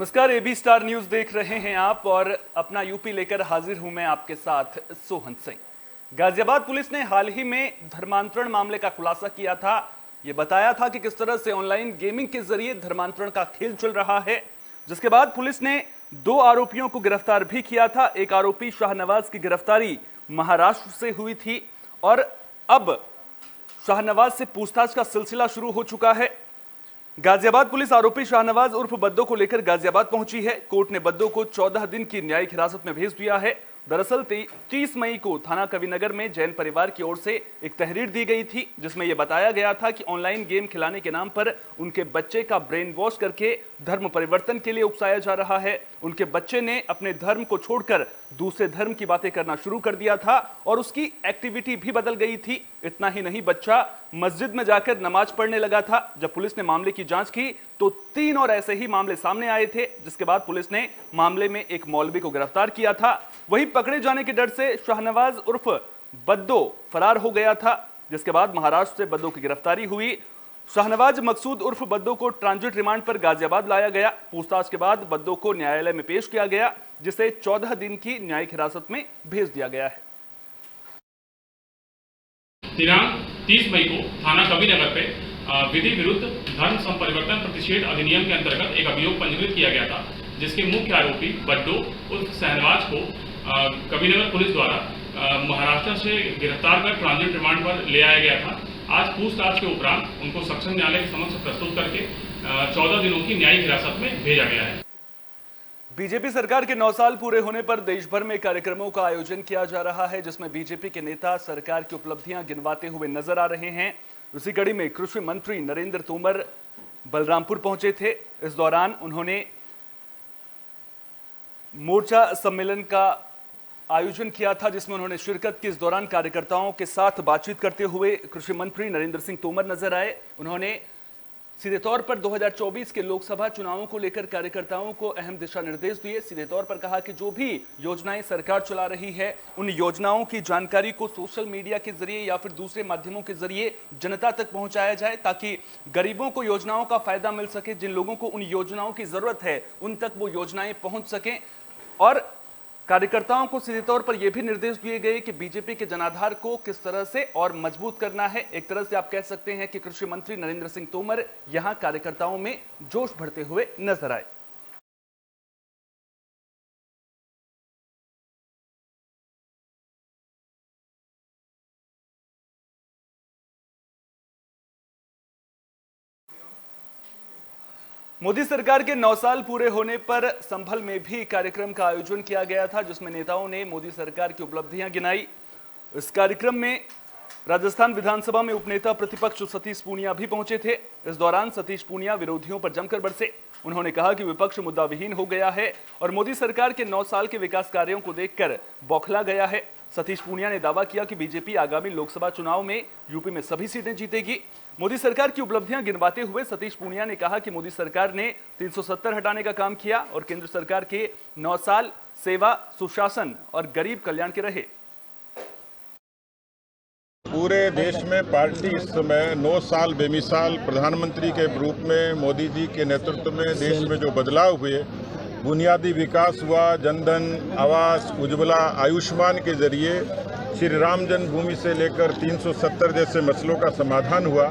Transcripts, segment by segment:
नमस्कार, AB star news देख रहे हैं आप और अपना यूपी लेकर हाजिर हूं मैं आपके साथ सोहन सिंह। गाजियाबाद पुलिस ने हाल ही में धर्मांतरण मामले का खुलासा किया था। यह बताया था कि किस तरह से ऑनलाइन गेमिंग के जरिए धर्मांतरण का खेल चल रहा है, जिसके बाद पुलिस ने 2 आरोपियों को गिरफ्तार भी किया था। एक आरोपी शाहनवाज की गिरफ्तारी महाराष्ट्र से हुई थी और अब शाहनवाज से पूछताछ का सिलसिला शुरू हो चुका है। गाजियाबाद पुलिस आरोपी शाहनवाज उर्फ बद्दो को लेकर गाजियाबाद पहुंची है। कोर्ट ने बद्दो को 14 दिन की न्यायिक हिरासत में भेज दिया है। दरअसल 30 मई को थाना कविनगर में जैन परिवार की ओर से एक तहरीर दी गई थी, जिसमें यह बताया गया था कि ऑनलाइन गेम खिलाने के नाम पर उनके बच्चे का ब्रेन वॉश करके धर्म परिवर्तन के लिए उकसाया जा रहा है। उनके बच्चे ने अपने धर्म को छोड़कर दूसरे धर्म की बातें करना शुरू कर दिया था और उसकी एक्टिविटी भी बदल गई थी। इतना ही नहीं, बच्चा मस्जिद में जाकर नमाज पढ़ने लगा था। जब पुलिस ने मामले की जांच की तो 3 और ऐसे ही मामले सामने आए थे, जिसके बाद पुलिस ने मामले में एक मौलवी को गिरफ्तार किया था। वहीं पकड़े जाने के डर से शाहनवाज उर्फ बद्दो फरार हो गया था, जिसके बाद महाराष्ट्र से बद्दो की गिरफ्तारी हुई। शाहनवाज मकसूद उर्फ बद्दो को ट्रांजिट रिमांड पर गाजियाबाद लाया गया। पूछताछ के बाद बद्दो को न्यायालय में पेश किया गया, जिसे 14 दिन की न्यायिक हिरासत में भेज दिया गया है। दिनांक 30 मई को थाना कविनगर पे विधि विरुद्ध धर्म संपरिवर्तन प्रतिषेध अधिनियम के अंतर्गत एक अभियोग पंजीकृत किया गया था, जिसके मुख्य आरोपी बद्दो उर्फ शहनवाज को कविनगर पुलिस द्वारा महाराष्ट्र से गिरफ्तार कर ट्रांजिट रिमांड पर ले आया गया था। आज पूछताछ के उपरांत उनको सक्षम न्यायालय के समक्ष प्रस्तुत करके 14 दिनों की न्यायिक हिरासत में भेजा गया है। बीजेपी सरकार के 9 साल पूरे होने पर देश भर में कार्यक्रमों का आयोजन किया जा रहा है, जिसमें बीजेपी के नेता सरकार की उपलब्धियां गिनवाते हुए नजर आ रहे हैं। उसी कड़ी में कृषि मंत्री नरेंद्र तोमर बलरामपुर पहुंचे थे। इस दौरान उन्होंने मोर्चा सम्मेलन का आयोजन किया था, जिसमें उन्होंने शिरकत की। इस दौरान कार्यकर्ताओं के साथ बातचीत करते हुए कृषि मंत्री नरेंद्र सिंह तोमर नजर आए। उन्होंने सीधे तौर पर 2024 के लोकसभा चुनावों को लेकर कार्यकर्ताओं को अहम दिशा निर्देश दिए। सीधे तौर पर कहा कि जो भी योजनाएं सरकार चला रही है, उन योजनाओं की जानकारी को सोशल मीडिया के जरिए या फिर दूसरे माध्यमों के जरिए जनता तक पहुंचाया जाए, ताकि गरीबों को योजनाओं का फायदा मिल सके। जिन लोगों को उन योजनाओं की जरूरत है, उन तक वो योजनाएं पहुंच सकें। और कार्यकर्ताओं को सीधे तौर पर यह भी निर्देश दिए गए कि बीजेपी के जनाधार को किस तरह से और मजबूत करना है। एक तरह से आप कह सकते हैं कि कृषि मंत्री नरेंद्र सिंह तोमर यहां कार्यकर्ताओं में जोश भरते हुए नजर आए। मोदी सरकार के 9 साल पूरे होने पर संभल में भी कार्यक्रम का आयोजन किया गया था, जिसमें नेताओं ने मोदी सरकार की उपलब्धियां गिनाई। इस कार्यक्रम में राजस्थान विधानसभा में उपनेता प्रतिपक्ष सतीश पूनिया भी पहुंचे थे। इस दौरान सतीश पूनिया विरोधियों पर जमकर बरसे। उन्होंने कहा कि विपक्ष मुद्दा विहीन हो गया है और मोदी सरकार के 9 साल के विकास कार्यों को देखकर बौखला गया है। सतीश पूनिया ने दावा किया कि बीजेपी आगामी लोकसभा चुनाव में यूपी में सभी सीटें जीतेगी। मोदी सरकार की उपलब्धियां गिनवाते हुए सतीश पूनिया ने कहा कि मोदी सरकार ने 370 हटाने का काम किया और केंद्र सरकार के 9 साल सेवा, सुशासन और गरीब कल्याण के रहे। पूरे देश में पार्टी इस समय 9 साल बेमिसाल प्रधानमंत्री के रूप में मोदी जी के नेतृत्व में देश में जो बदलाव हुए, बुनियादी विकास हुआ, जनधन, आवास, उज्ज्वला, आयुष्मान के जरिए श्री राम जन्मभूमि से लेकर 370 जैसे मसलों का समाधान हुआ।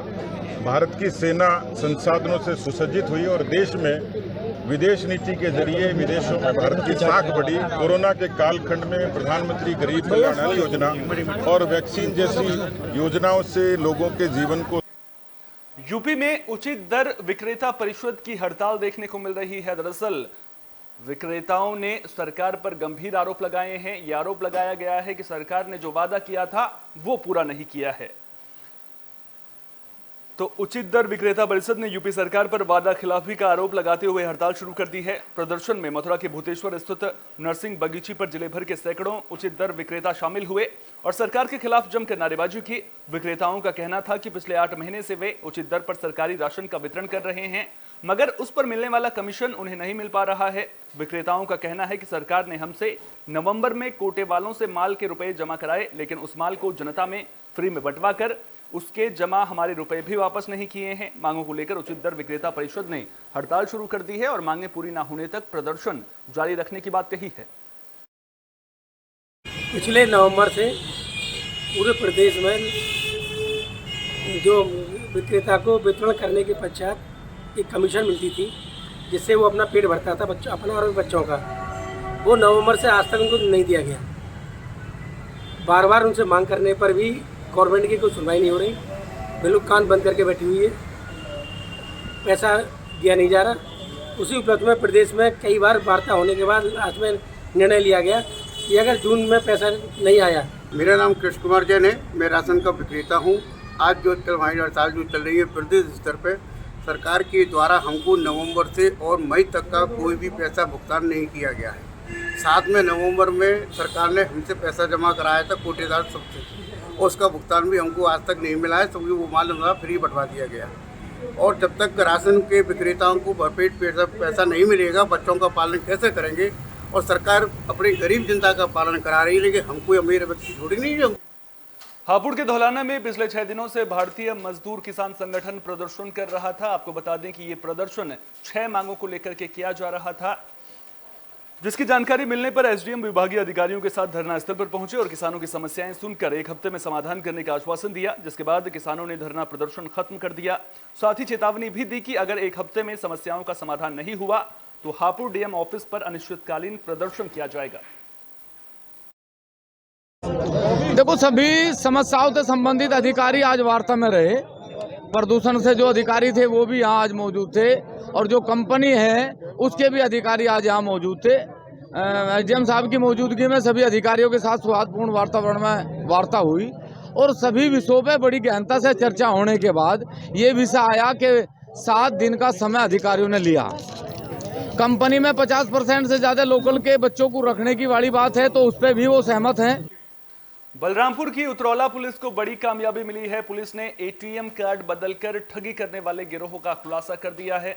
भारत की सेना संसाधनों से सुसज्जित हुई और देश में विदेश नीति के जरिए विदेशों में भारत की साख बढ़ी। कोरोना के कालखंड में प्रधानमंत्री गरीब कल्याण अन्न योजना और वैक्सीन जैसी योजनाओं से लोगों के जीवन को। यूपी में उचित दर विक्रेता परिषद की हड़ताल देखने को मिल रही है। दरअसल विक्रेताओं ने सरकार पर गंभीर आरोप लगाए हैं। यह आरोप लगाया गया है कि सरकार ने जो वादा किया था वो पूरा नहीं किया है। तो उचित दर विक्रेता परिषद ने यूपी सरकार पर वादा खिलाफी का आरोप लगाते हुए हड़ताल शुरू कर दी है। प्रदर्शन में मथुरा के भूतेश्वर स्थित नरसिंह बगीची पर जिले भर के सैकड़ों उचित दर विक्रेता शामिल हुए और सरकार के खिलाफ जमकर नारेबाजी की। विक्रेताओं का कहना था कि पिछले 8 महीने से वे उचित दर पर सरकारी राशन का वितरण कर रहे हैं, मगर उस पर मिलने वाला कमीशन उन्हें नहीं मिल पा रहा है। विक्रेताओं का कहना है कि सरकार ने हमसे नवंबर में कोटे वालों से माल के रुपए जमा कराए, लेकिन उस माल को जनता में फ्री में बंटवा कर उसके जमा हमारे रुपए भी वापस नहीं किए हैं। मांगों को लेकर उचित दर विक्रेता परिषद ने हड़ताल शुरू कर दी है और मांगें पूरी न होने तक प्रदर्शन जारी रखने की बात कही है। पिछले नवंबर से पूरे प्रदेश में जो विक्रेता को वितरण करने के पश्चात एक कमीशन मिलती थी, जिससे वो अपना पेट भरता था बच्चों अपना और बच्चों का, वो नवंबर से आज तक उनको नहीं दिया गया। बार बार उनसे मांग करने पर भी गवर्नमेंट की कोई सुनवाई नहीं हो रही, बिल्कुल कान बंद करके बैठी हुई है, पैसा दिया नहीं जा रहा। उसी उपलक्ष्य में प्रदेश में कई बार वार्ता होने के बाद आज में निर्णय लिया गया कि अगर जून में पैसा नहीं आया। मेरा नाम कृष्ण कुमार जैन है, मैं राशन का विक्रेता हूँ। आज जो हमारी हड़ताल जो चल रही है प्रदेश स्तर पर, सरकार के द्वारा हमको नवंबर से और मई तक का कोई भी पैसा भुगतान नहीं किया गया है। साथ में नवंबर में सरकार ने हमसे पैसा जमा कराया था कोटेदार सबसे, और उसका भुगतान भी हमको आज तक नहीं मिला है, क्योंकि वो माल हमारा फ्री बंटवा दिया गया। और जब तक राशन के विक्रेताओं को भरपेट पैसा नहीं मिलेगा, बच्चों का पालन कैसे करेंगे? और सरकार अपनी गरीब जनता का पालन करा रही है, लेकिन हमको अमीर व्यक्ति छोड़ी नहीं है। हापुड़ के धौलाना में पिछले 6 दिनों से भारतीय मजदूर किसान संगठन प्रदर्शन कर रहा था। आपको बता दें कि ये प्रदर्शन 6 मांगों को लेकर के किया जा रहा था, जिसकी जानकारी मिलने पर एसडीएम विभागीय अधिकारियों के साथ धरना स्थल पर पहुंचे और किसानों की समस्याएं सुनकर 1 हफ्ते में समाधान करने का आश्वासन दिया, जिसके बाद किसानों ने धरना प्रदर्शन खत्म कर दिया। साथ ही चेतावनी भी दी कि अगर 1 हफ्ते में समस्याओं का समाधान नहीं हुआ तो हापुड़ डीएम ऑफिस पर अनिश्चितकालीन प्रदर्शन किया जाएगा। देखो, सभी समस्याओं से संबंधित अधिकारी आज वार्ता में रहे। प्रदूषण से जो अधिकारी थे वो भी यहाँ आज मौजूद थे, और जो कंपनी है उसके भी अधिकारी आज यहाँ मौजूद थे। एसडीएम साहब की मौजूदगी में सभी अधिकारियों के साथ सौहार्दपूर्ण वातावरण में वार्ता हुई और सभी विषयों पे बड़ी गहनता से चर्चा होने के बाद ये विषय आया कि 7 दिन का समय अधिकारियों ने लिया। कंपनी में 50% से ज्यादा लोकल के बच्चों को रखने की वाली बात है, तो उस पर भी वो सहमत हैं। बलरामपुर की उतरौला पुलिस को बड़ी कामयाबी मिली है। पुलिस ने एटीएम कार्ड बदलकर ठगी करने वाले गिरोह का खुलासा कर दिया है।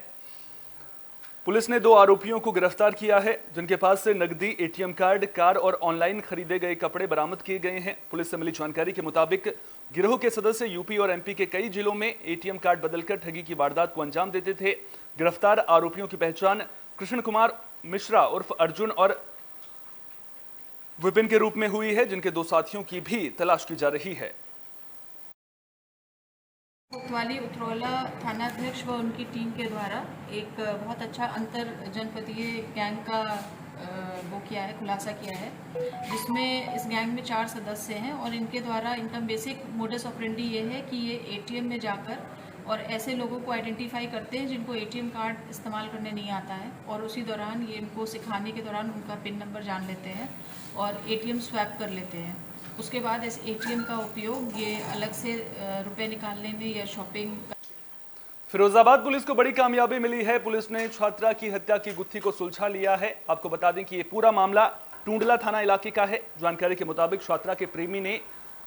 पुलिस ने 2 आरोपियों को गिरफ्तार किया है, जिनके पास से नकदी, एटीएम कार्ड, कार और ऑनलाइन खरीदे गए कपड़े बरामद किए गए हैं। पुलिस से मिली जानकारी के मुताबिक गिरोह के सदस्य यूपी और एमपी के कई जिलों में एटीएम कार्ड बदलकर ठगी की वारदात को अंजाम देते थे। गिरफ्तार आरोपियों की पहचान कृष्ण कुमार मिश्रा उर्फ अर्जुन और विपिन के रूप में हुई है, जिनके 2 साथियों की भी तलाश की जा रही है। कोतवाली उतरौला थानाध्यक्ष व उनकी टीम के द्वारा एक बहुत अच्छा अंतर जनपदीय गैंग का वो किया है, खुलासा किया है, जिसमें इस गैंग में 4 सदस्य हैं और इनके द्वारा इनका बेसिक मोडस ऑपरेंडी ये है कि ये एटीएम में जाकर और ऐसे लोगों को आइडेंटिफाई करते हैं जिनको एटीएम कार्ड इस्तेमाल करने नहीं आता है, और उसी दौरान ये इनको सिखाने के दौरान उनका पिन नंबर जान लेते हैं और एटीएम स्वैप कर लेते हैं। उसके बाद इस एटीएम का उपयोग ये अलग से रुपए निकालने में या शॉपिंग। फिरोजाबाद पुलिस को बड़ी कामयाबी मिली है। पुलिस ने छात्रा की हत्या की गुत्थी को सुलझा लिया है। आपको बता दें कि ये पूरा मामला टूंडला थाना इलाके का है। जानकारी के मुताबिक छात्रा के प्रेमी ने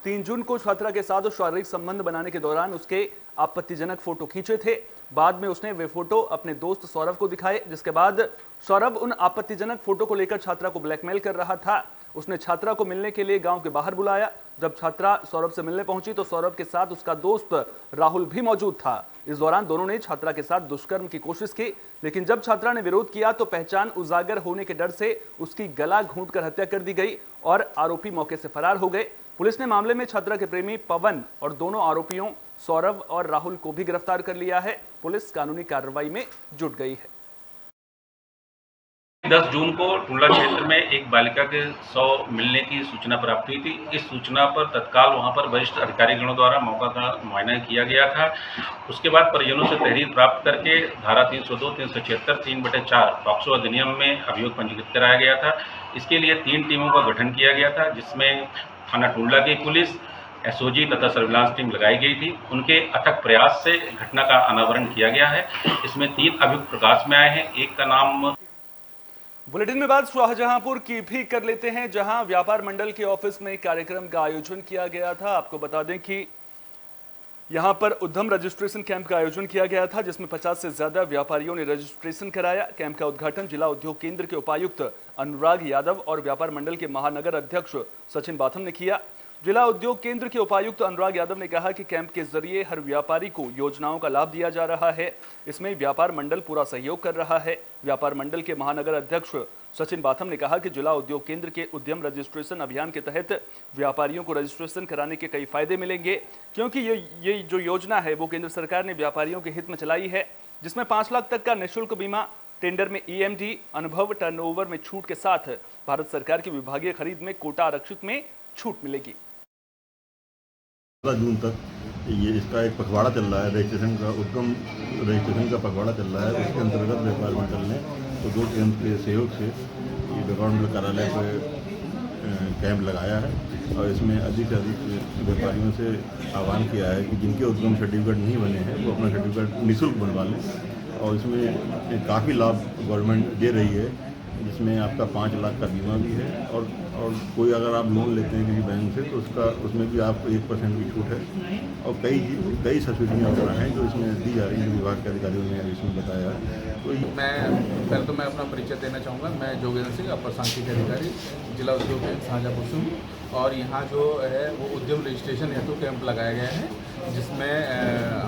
3 जून को छात्रा के साथ शारीरिक संबंध बनाने के दौरान उसके आपत्तिजनक फोटो खींचे थे। बाद में उसने वे फोटो अपने दोस्त सौरभ को दिखाए, जिसके बाद सौरभ उन आपत्तिजनक फोटो को लेकर छात्रा को ब्लैकमेल कर रहा था। उसने छात्रा को मिलने के लिए गांव के बाहर बुलाया। जब छात्रा सौरभ से मिलने पहुंची तो सौरभ के साथ उसका दोस्त राहुल भी मौजूद था। इस दौरान दोनों ने छात्रा के साथ दुष्कर्म की कोशिश की, लेकिन जब छात्रा ने विरोध किया तो पहचान उजागर होने के डर से उसकी गला घूंटकर हत्या कर दी गई और आरोपी मौके से फरार हो गए। पुलिस ने मामले में छात्रा के प्रेमी पवन और दोनों आरोपियों सौरभ और राहुल को भी गिरफ्तार कर लिया है। पुलिस कानूनी कार्रवाई में जुट गई है। 10 जून को टूंडला क्षेत्र में एक बालिका के शव मिलने की सूचना प्राप्त हुई थी। इस सूचना पर तत्काल वहां पर वरिष्ठ अधिकारीगणों द्वारा मौका का मुआयना किया गया था। उसके बाद परिजनों से तहरीर प्राप्त करके धारा 302, 376, 3/4 पॉक्सो अधिनियम में अभियोग पंजीकृत कराया गया था। इसके लिए 3 टीमों का गठन किया गया था, जिसमें थाना टूंडला की पुलिस, एसओजी तथा सर्विलांस टीम लगाई गई थी। उनके अथक प्रयास से घटना का अनावरण किया गया है। इसमें 3 अभियुक्त प्रकाश में आए हैं। एक का नाम। बुलेटिन में बात शाहजहांपुर की भी कर लेते हैं, जहां व्यापार मंडल के ऑफिस में कार्यक्रम का आयोजन किया गया था। आपको बता दें कि यहां पर उद्यम रजिस्ट्रेशन कैंप का आयोजन किया गया था, जिसमें 50 से ज्यादा व्यापारियों ने रजिस्ट्रेशन कराया। कैंप का उद्घाटन जिला उद्योग केंद्र के उपायुक्त अनुराग यादव और व्यापार मंडल के महानगर अध्यक्ष सचिन बाथम ने किया। जिला उद्योग केंद्र के उपायुक्त अनुराग यादव ने कहा कि कैंप के जरिए हर व्यापारी को योजनाओं का लाभ दिया जा रहा है। इसमें व्यापार मंडल पूरा सहयोग कर रहा है। व्यापार मंडल के महानगर अध्यक्ष सचिन बाथम ने कहा कि जिला उद्योग केंद्र के उद्यम रजिस्ट्रेशन अभियान के तहत व्यापारियों को रजिस्ट्रेशन कराने के कई फायदे मिलेंगे, क्योंकि ये जो योजना है वो केंद्र सरकार ने व्यापारियों के हित में चलाई है, जिसमें 5 लाख तक का निःशुल्क बीमा, टेंडर में EMD, अनुभव, टर्नओवर में छूट के साथ भारत सरकार की विभागीय खरीद में कोटा आरक्षित में छूट मिलेगी। 15 जून तक ये इसका एक पखवाड़ा चल रहा है, रजिस्ट्रेशन का उद्यम रजिस्ट्रेशन का पखवाड़ा चल रहा है। उसके अंतर्गत व्यापार मंडल ने उद्योग केंद्र के सहयोग से ये व्यापार मंडल कार्यालय पर कैंप लगाया है और इसमें अधिक से अधिक व्यापारियों से आह्वान किया है कि जिनके उद्यम सर्टिफिकेट नहीं बने हैं वो अपना सर्टिफिकेट निःशुल्क बनवा लें। और इसमें काफ़ी लाभ गवर्नमेंट दे रही है, जिसमें आपका 5 लाख का बीमा भी है और कोई अगर आप लोन लेते हैं किसी बैंक से तो उसमें भी आपको 1% की छूट है और कई सब्सिडियाँ वगैरह हैं जो इसमें दी जा रही हैं, विभाग के अधिकारियों ने इसमें बताया। तो मैं अपना परिचय देना चाहूँगा। मैं जोगेंद्र सिंह, अपर सांख्यिकी अधिकारी, जिला उद्योग केंद्र शाहजहाँपुर से हूँ और यहाँ जो है वो उद्यम रजिस्ट्रेशन हेतु कैंप लगाया गया है, जिसमें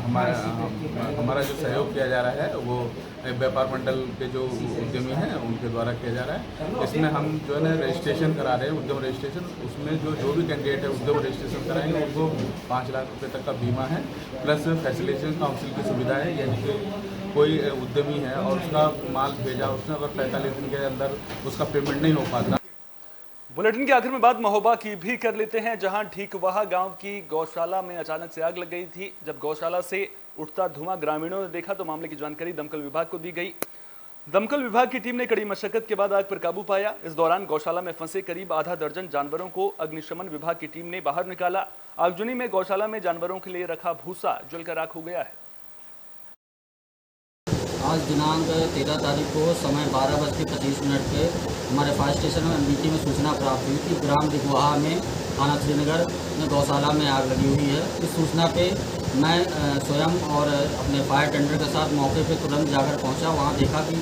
हमारा जो सहयोग किया जा रहा है वो व्यापार मंडल के जो उद्यमी हैं उनके द्वारा किया जा रहा है। इसमें हम जो है ना रजिस्ट्रेशन करा रहे हैं, उद्यम रजिस्ट्रेशन। उसमें जो भी कैंडिडेट है उद्यम रजिस्ट्रेशन कराएंगे उनको 5 लाख रुपये तक का बीमा है, प्लस फैसिलिटेशन काउंसिल की सुविधा है। यानी कि कोई उद्यमी है और उसका माल भेजा, उसने अगर 45 दिन के अंदर उसका पेमेंट नहीं हो पाता। बुलेटिन के आखिर में बात महोबा की भी कर लेते हैं, जहां ठीक वहा गांव की गौशाला में अचानक से आग लग गई थी। जब गौशाला से उठता धुआं ग्रामीणों ने देखा तो मामले की जानकारी दमकल विभाग को दी गई। दमकल विभाग की टीम ने कड़ी मशक्कत के बाद आग पर काबू पाया। इस दौरान गौशाला में फंसे करीब आधा दर्जन जानवरों को अग्निशमन विभाग की टीम ने बाहर निकाला। आगजनी में गौशाला में जानवरों के लिए रखा भूसा जलकर राख हो गया है। आज दिनांक 13 तारीख को समय 12:25 पे हमारे फायर स्टेशन में MBT में सूचना प्राप्त हुई कि ग्राम दिगवाहा में थाना श्रीनगर में गौशाला में आग लगी हुई है। इस सूचना पे मैं स्वयं और अपने फायर टेंडर के साथ मौके पे तुरंत जाकर पहुंचा। वहां देखा कि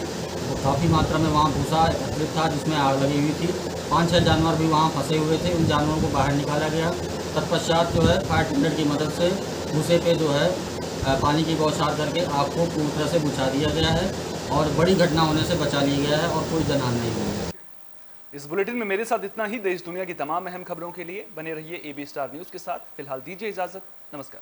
काफ़ी मात्रा में वहां भूसा एकत्रित था जिसमें आग लगी हुई थी। 5-6 जानवर भी वहां फंसे हुए थे। उन जानवरों को बाहर निकाला गया। तत्पश्चात जो है फायर टेंडर की मदद से भूसे पे जो है पानी की बौछार करके आग को पूरी तरह से बुझा दिया गया है और बड़ी घटना होने से बचा लिया गया है और कोई जनहानि नहीं हुई है। इस बुलेटिन में मेरे साथ इतना ही। देश दुनिया की तमाम अहम खबरों के लिए बने रहिए AB स्टार न्यूज़ के साथ। फिलहाल दीजिए इजाजत। नमस्कार।